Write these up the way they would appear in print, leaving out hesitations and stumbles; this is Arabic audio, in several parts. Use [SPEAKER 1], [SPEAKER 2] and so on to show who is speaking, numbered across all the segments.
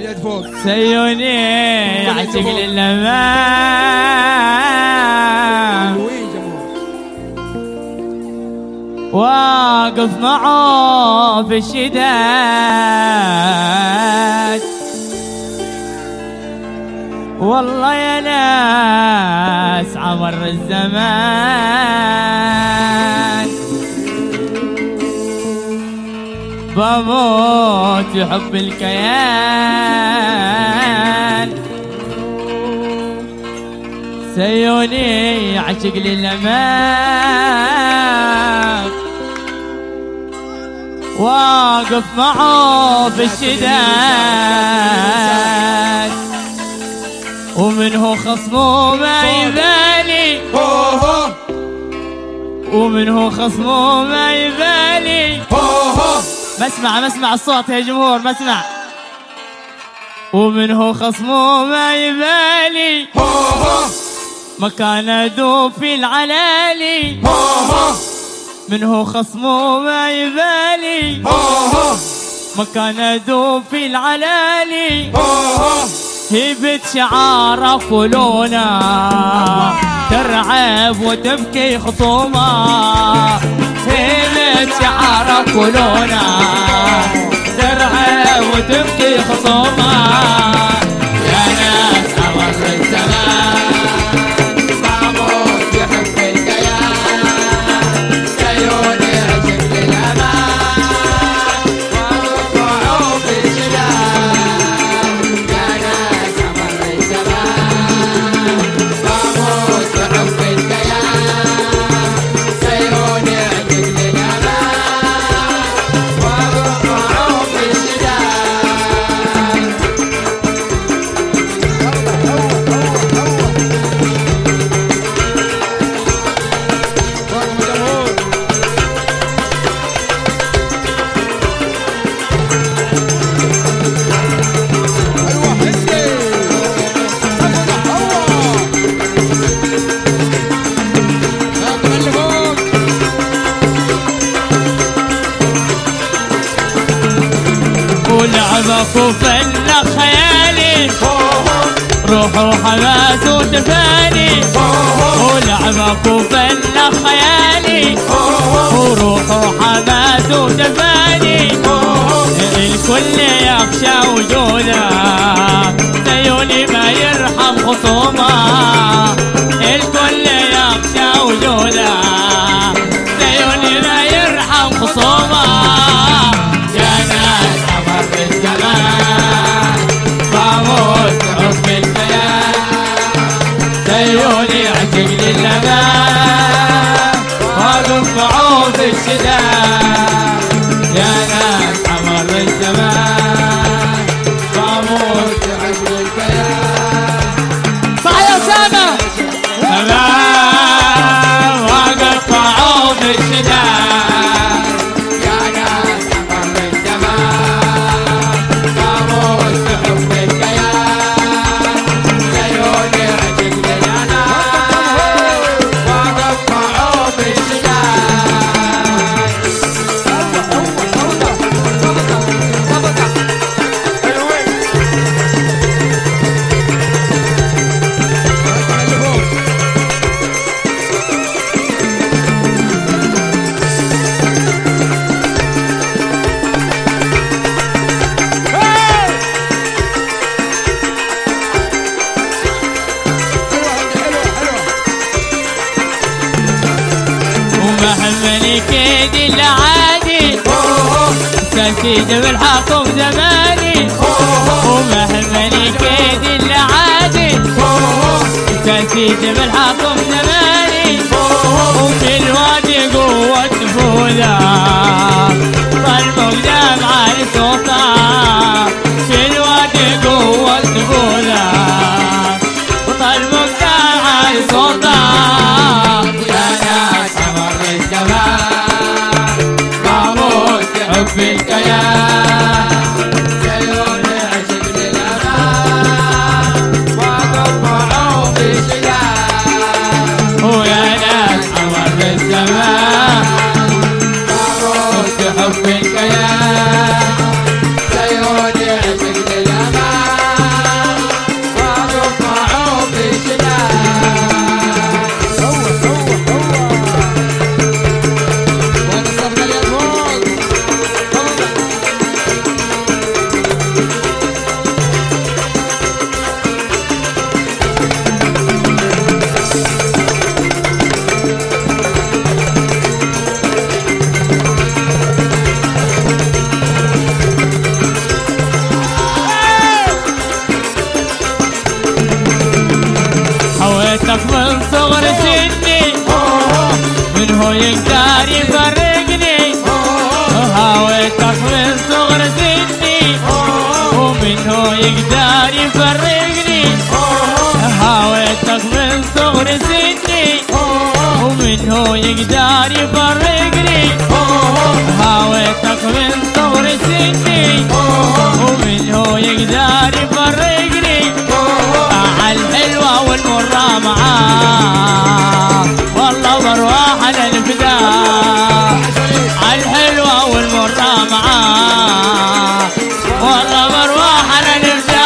[SPEAKER 1] اليد فوق.
[SPEAKER 2] سيوني عشق للأمان
[SPEAKER 1] وين جمهور؟
[SPEAKER 2] واقف معه في الشداد والله يا ناس عمر الزمان بموت في حب الكيان سيوني عشق للأمان واقف معه في الشداد ومنه خصمه ما يبالي ومنه خصمه ما يبالي ما اسمع الصوت يا جمهور ما اسمع ومنه خصمه ما يبالي مكان ادوب في العلالي منه خصمه ما يبالي مكان ادوب في العلالي هبت شعار فلونا ترعب وتبكي خصومة هبت شعار فلونا ترعب وتبكي خصومة يا ناس عمر الزمان بموت بحب الكيان سيوني عشق للأمان وارفعوا في الشداد يا ناس عمر الزمان بموت بحب الكيان سيوني عشق للأمان وارفعوا في الشداد
[SPEAKER 1] فوق جمهور. ايوه حسي. هاكم اللي فوق.
[SPEAKER 2] ولعبك وفلق خيالي روح وحماس وتفاني ولعبك وفلق خيالي وروح وحماس وتفاني الكل يخشى وجودك سيوني ما يرحم خصومه الكل يخشى وجودك سيوني ما يرحم خصومه يا ناس عمر الزمان بموت حب الكيان سيوني عشق للأمان واقف معه في الشداد يا ناس عمر الزمان بموت حب الكيان صح يا أسامة أمان واقف معه في الشداد يا ناس عمر الزمان بموت بحب الكيان سيوني عشق للأمان واقف معه في ومهمني كيد العادي ساسيد بالحكم زماني ومهمني كيد العادي ساسيد بالحكم زماني وفي الوادي قوة فولا طالبك على صوتك في الوادي قوة فولا وطالبك على صوتك يا ناس عمر الزمان بموت بحب الكيان سيوني عشق للأمان واقف معه في الشداد سني من هو يقدر يفرقني هويتك من صغر سني ومن هو يقدر يفرقني هويتك من صغر سني ومن هو يقدر يفرقني هويتك من صغر سني ومن هو يقدر يفرقني عالحلوة والمرة معاه والله بروح على الفداء عالحلوة والمرة معاه والله بروح على الفداء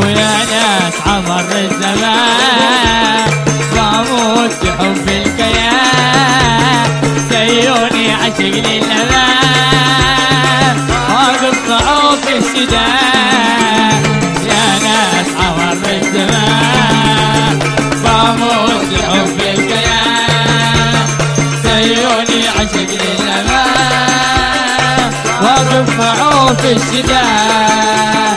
[SPEAKER 2] يا ناس عبر الزمان واموت بحب الكيان سيوني عشق للأمان واقف صعوب الشدان يا ناس عبر الزمان واموت بحب الكيان سيوني عشق للأمان واقف صعوب الشدان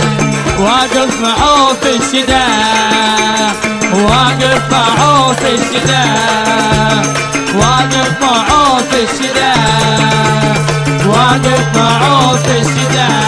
[SPEAKER 2] واقف معه في الشداء واقف معه في الشداء واقف معه في الشداء واقف معه في الشداء